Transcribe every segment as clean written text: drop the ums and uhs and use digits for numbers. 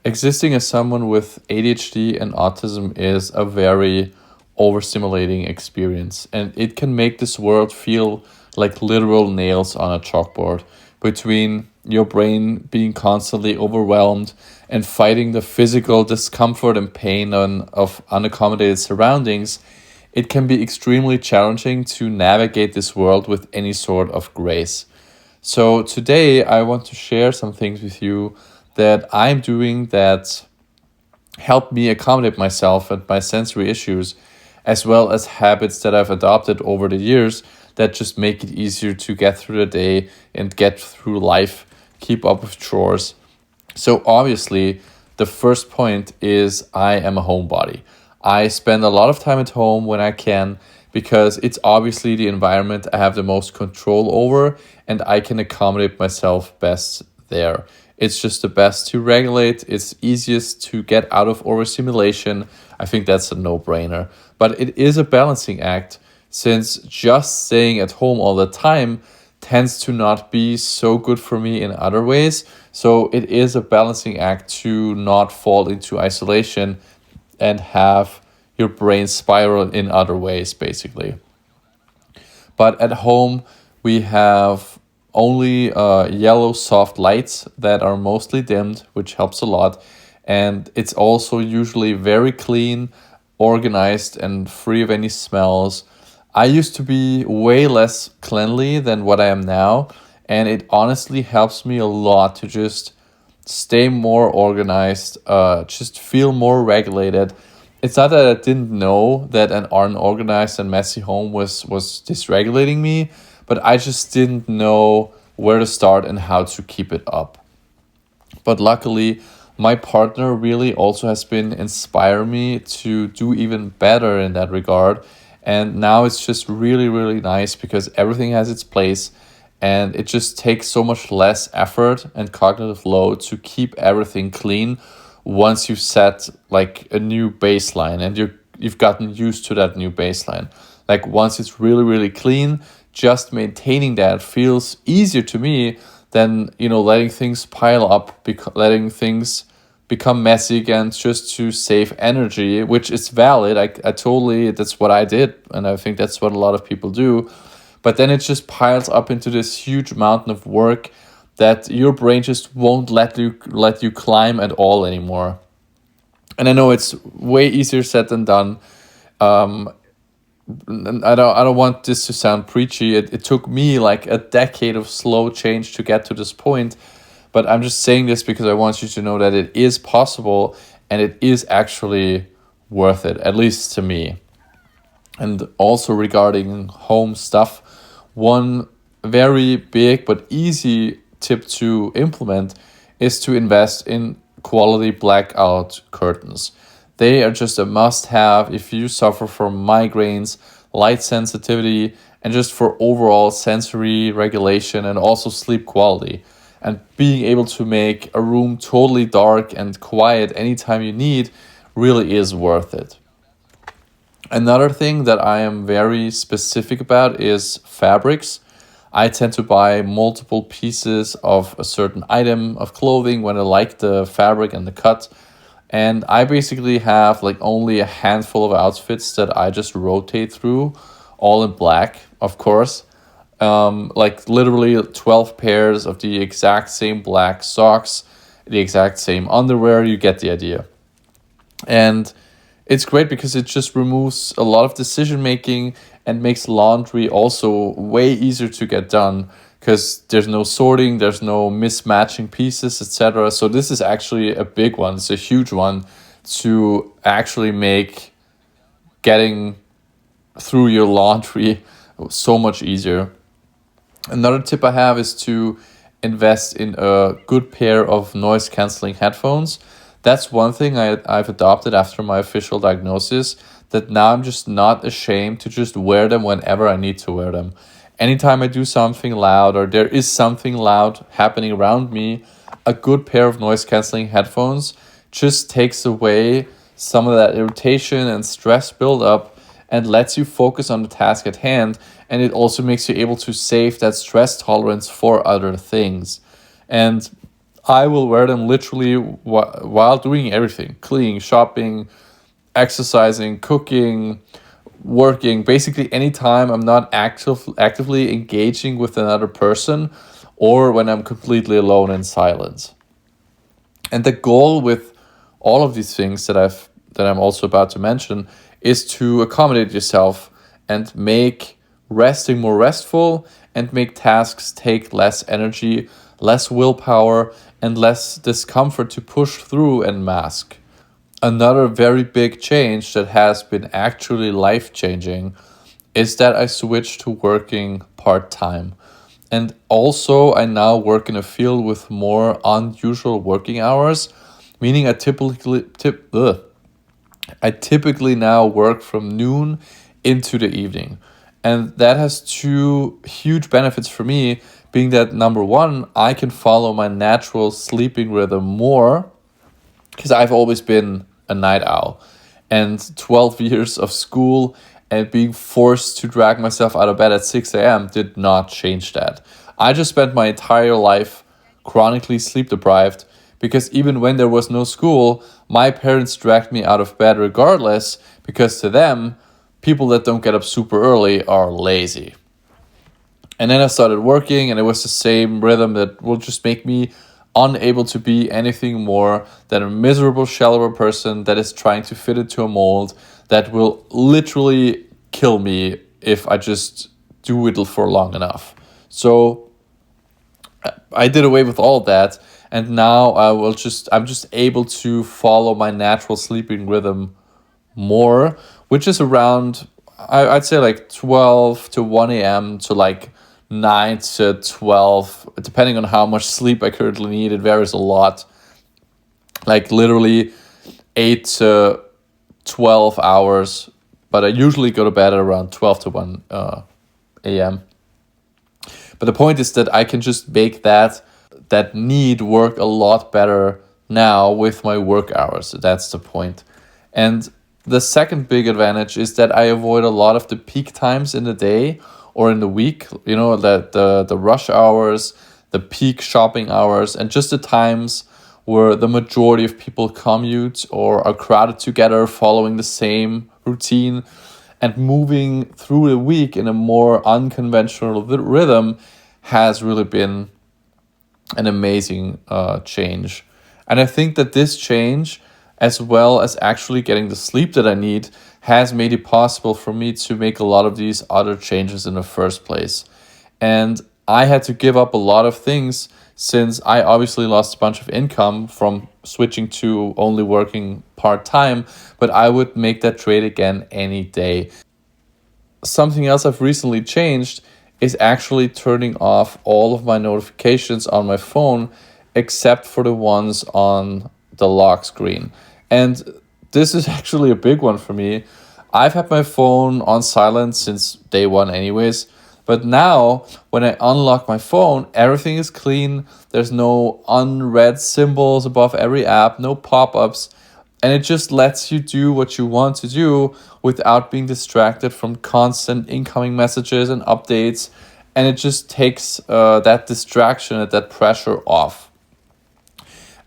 Existing as someone with ADHD and autism is a very overstimulating experience, and it can make this world feel like literal nails on a chalkboard between your brain being constantly overwhelmed and fighting the physical discomfort and pain of unaccommodated surroundings. It can be extremely challenging to navigate this world with any sort of grace. So today I want to share some things with you that I'm doing that help me accommodate myself and my sensory issues, as well as habits that I've adopted over the years that just make it easier to get through the day and get through life, keep up with chores. So obviously, the first point is I am a homebody. I spend a lot of time at home when I can because it's obviously the environment I have the most control over and I can accommodate myself best there. It's just the best to regulate. It's easiest to get out of overstimulation. I think that's a no-brainer. But it is a balancing act since just staying at home all the time tends to not be so good for me in other ways. So it is a balancing act to not fall into isolation and have your brain spiral in other ways, basically. But at home, we have only yellow soft lights that are mostly dimmed, which helps a lot. And it's also usually very clean, organized, and free of any smells. I used to be way less cleanly than what I am now, and it honestly helps me a lot to just stay more organized, just feel more regulated. It's not that I didn't know that an unorganized and messy home was dysregulating me, but I just didn't know where to start and how to keep it up. But luckily, my partner really also has been inspiring me to do even better in that regard. And now it's just really, really nice because everything has its place and it just takes so much less effort and cognitive load to keep everything clean once you've set like a new baseline and you've gotten used to that new baseline. Like once it's really, really clean, just maintaining that feels easier to me than, letting things pile up, letting things become messy again just to save energy, which is valid. I totally, that's what I did. And I think that's what a lot of people do. But then it just piles up into this huge mountain of work that your brain just won't let you climb at all anymore. And I know it's way easier said than done. And I don't want this to sound preachy. It took me like a decade of slow change to get to this point. But I'm just saying this because I want you to know that it is possible and it is actually worth it, at least to me. And also regarding home stuff, one very big but easy tip to implement is to invest in quality blackout curtains. They are just a must-have if you suffer from migraines, light sensitivity, and just for overall sensory regulation and also sleep quality. And being able to make a room totally dark and quiet anytime you need really is worth it. Another thing that I am very specific about is fabrics. I tend to buy multiple pieces of a certain item of clothing when I like the fabric and the cut. And I basically have like only a handful of outfits that I just rotate through, all in black, of course. Like literally 12 pairs of the exact same black socks, the exact same underwear, you get the idea. And it's great because it just removes a lot of decision making and makes laundry also way easier to get done because there's no sorting, there's no mismatching pieces, etc. So this is actually a big one. It's a huge one to actually make getting through your laundry so much easier. Another tip I have is to invest in a good pair of noise canceling headphones. That's one thing I've adopted after my official diagnosis, that now I'm just not ashamed to just wear them whenever I need to wear them. Anytime I do something loud or there is something loud happening around me, a good pair of noise canceling headphones just takes away some of that irritation and stress buildup and lets you focus on the task at hand. And it also makes you able to save that stress tolerance for other things. And I will wear them literally while doing everything: cleaning, shopping, exercising, cooking, working. Basically, anytime I'm not actively engaging with another person, or when I'm completely alone in silence. And the goal with all of these things that I'm also about to mention is to accommodate yourself and make resting more restful, and make tasks take less energy, less willpower, and less discomfort to push through and mask. Another very big change that has been actually life changing is that I switched to working part time. And also, I now work in a field with more unusual working hours, meaning I typically now work from noon into the evening. And that has two huge benefits for me, being that number one, I can follow my natural sleeping rhythm more, because I've always been a night owl. And 12 years of school and being forced to drag myself out of bed at 6 a.m. did not change that. I just spent my entire life chronically sleep deprived, because even when there was no school, my parents dragged me out of bed regardless, because to them, people that don't get up super early are lazy. And then I started working, and it was the same rhythm that will just make me unable to be anything more than a miserable shell of a person that is trying to fit into a mold that will literally kill me if I just do it for long enough. So I did away with all of that, and now I'm just able to follow my natural sleeping rhythm more, which is around, I'd say like 12 to 1 a.m. to like 9 to 12, depending on how much sleep I currently need. It varies a lot. Like literally 8 to 12 hours, but I usually go to bed at around 12 to 1 a.m. But the point is that I can just make that need work a lot better now with my work hours. That's the point. And the second big advantage is that I avoid a lot of the peak times in the day or in the week, the rush hours, the peak shopping hours, and just the times where the majority of people commute or are crowded together following the same routine. And moving through the week in a more unconventional rhythm has really been an amazing change. And I think that this change, as well as actually getting the sleep that I need, has made it possible for me to make a lot of these other changes in the first place. And I had to give up a lot of things, since I obviously lost a bunch of income from switching to only working part-time, but I would make that trade again any day. Something else I've recently changed is actually turning off all of my notifications on my phone, except for the ones on the lock screen. And this is actually a big one for me. I've had my phone on silent since day one anyways, but now when I unlock my phone, everything is clean. There's no unread symbols above every app, no pop-ups, and it just lets you do what you want to do without being distracted from constant incoming messages and updates. And it just takes that distraction and that pressure off.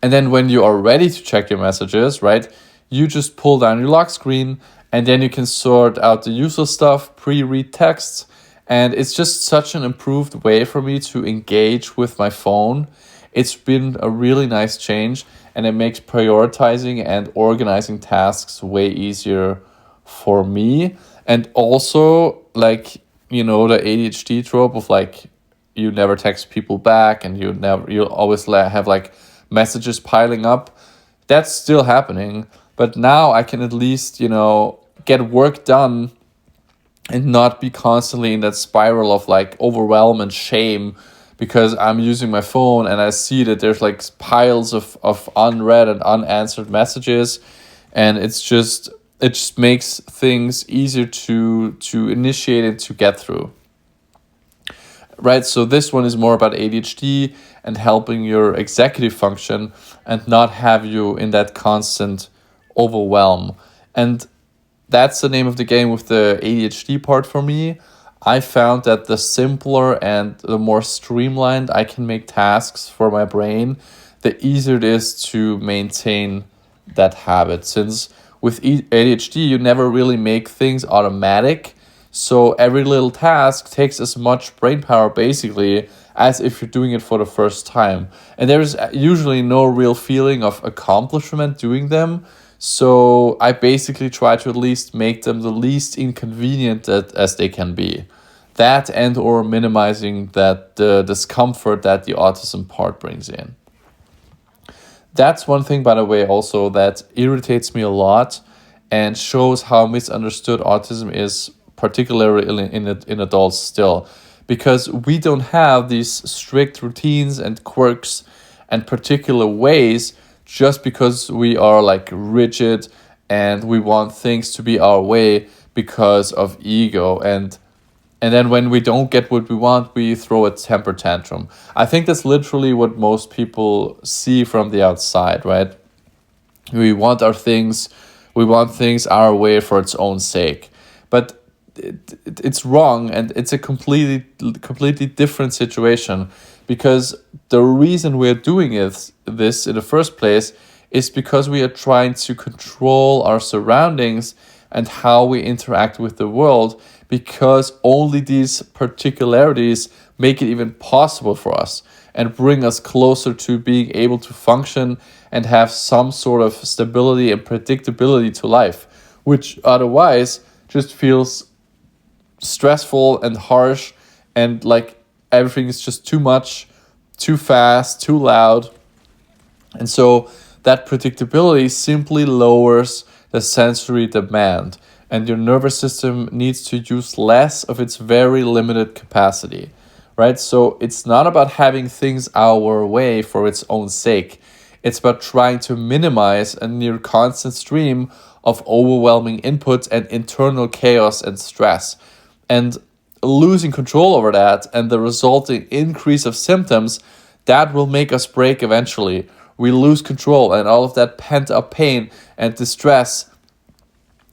And then when you are ready to check your messages, right, you just pull down your lock screen, and then you can sort out the usual stuff, pre-read texts. And it's just such an improved way for me to engage with my phone. It's been a really nice change, and it makes prioritizing and organizing tasks way easier for me. And also, like, the ADHD trope of like, you never text people back, and you'll always have like messages piling up. That's still happening, but now I can at least, get work done and not be constantly in that spiral of like overwhelm and shame, because I'm using my phone and I see that there's like piles of unread and unanswered messages, and it just makes things easier to initiate and to get through. Right, so this one is more about ADHD and helping your executive function, and not have you in that constant overwhelm. And that's the name of the game with the ADHD part for me. I found that the simpler and the more streamlined I can make tasks for my brain, the easier it is to maintain that habit. Since with ADHD, you never really make things automatic. So every little task takes as much brain power basically as if you're doing it for the first time. And there's usually no real feeling of accomplishment doing them. So I basically try to at least make them the least inconvenient as they can be. That and or minimizing the discomfort that the autism part brings in. That's one thing, by the way, also that irritates me a lot and shows how misunderstood autism is, particularly in adults still. Because we don't have these strict routines and quirks and particular ways just because we are like rigid and we want things to be our way because of ego. And then when we don't get what we want, we throw a temper tantrum. I think that's literally what most people see from the outside, right? We want things our way for its own sake. But it's wrong, and it's a completely different situation, because the reason we're doing this in the first place is because we are trying to control our surroundings and how we interact with the world, because only these particularities make it even possible for us and bring us closer to being able to function and have some sort of stability and predictability to life, which otherwise just feels stressful and harsh, and like everything is just too much, too fast, too loud. And so that predictability simply lowers the sensory demand, and your nervous system needs to use less of its very limited capacity, right? So it's not about having things our way for its own sake. It's about trying to minimize a near constant stream of overwhelming input and internal chaos and stress. And losing control over that and the resulting increase of symptoms, that will make us break eventually. We lose control, and all of that pent-up pain and distress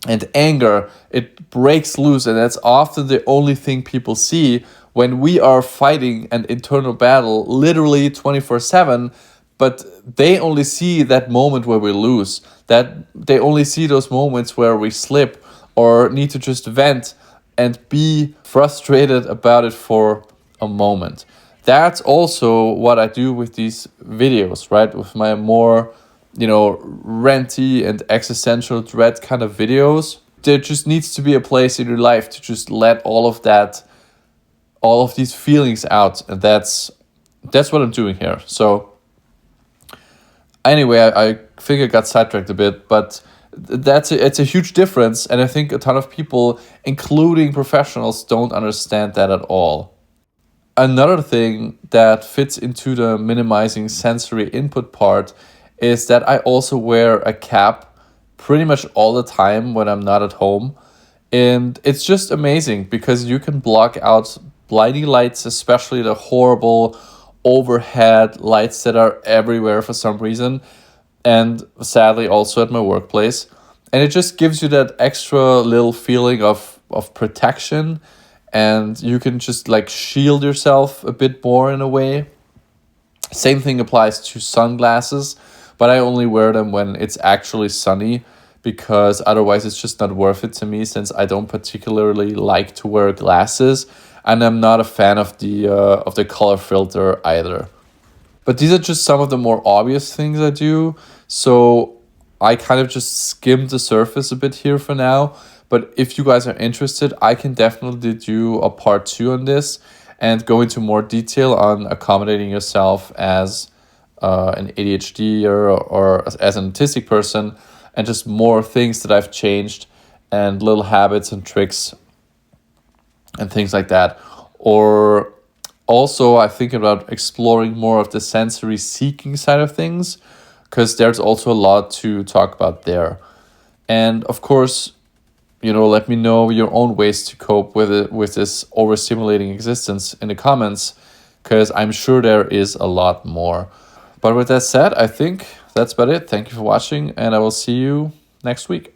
and anger, it breaks loose, and that's often the only thing people see when we are fighting an internal battle literally 24/7, but they only see that moment where we lose, that they only see those moments where we slip or need to just vent and be frustrated about it for a moment. That's also what I do with these videos, right? With my more, renty and existential dread kind of videos. There just needs to be a place in your life to just let all of these feelings out. And that's what I'm doing here. So anyway, I think I got sidetracked a bit, but it's a huge difference, and I think a ton of people, including professionals, don't understand that at all. Another thing that fits into the minimizing sensory input part is that I also wear a cap pretty much all the time when I'm not at home, and it's just amazing because you can block out blinding lights, especially the horrible overhead lights that are everywhere for some reason, and sadly also at my workplace. And it just gives you that extra little feeling of protection, and you can just like shield yourself a bit more in a way. Same thing applies to sunglasses, but I only wear them when it's actually sunny, because otherwise it's just not worth it to me, since I don't particularly like to wear glasses, and I'm not a fan of the color filter either. But these are just some of the more obvious things I do. So I kind of just skimmed the surface a bit here for now. But if you guys are interested, I can definitely do a part 2 on this and go into more detail on accommodating yourself as an ADHD or as an autistic person, and just more things that I've changed and little habits and tricks and things like that. Or also, I think about exploring more of the sensory seeking side of things, because there's also a lot to talk about there. And of course, let me know your own ways to cope with it, with this overstimulating existence, in the comments, because I'm sure there is a lot more. But with that said, I think that's about it. Thank you for watching, and I will see you next week.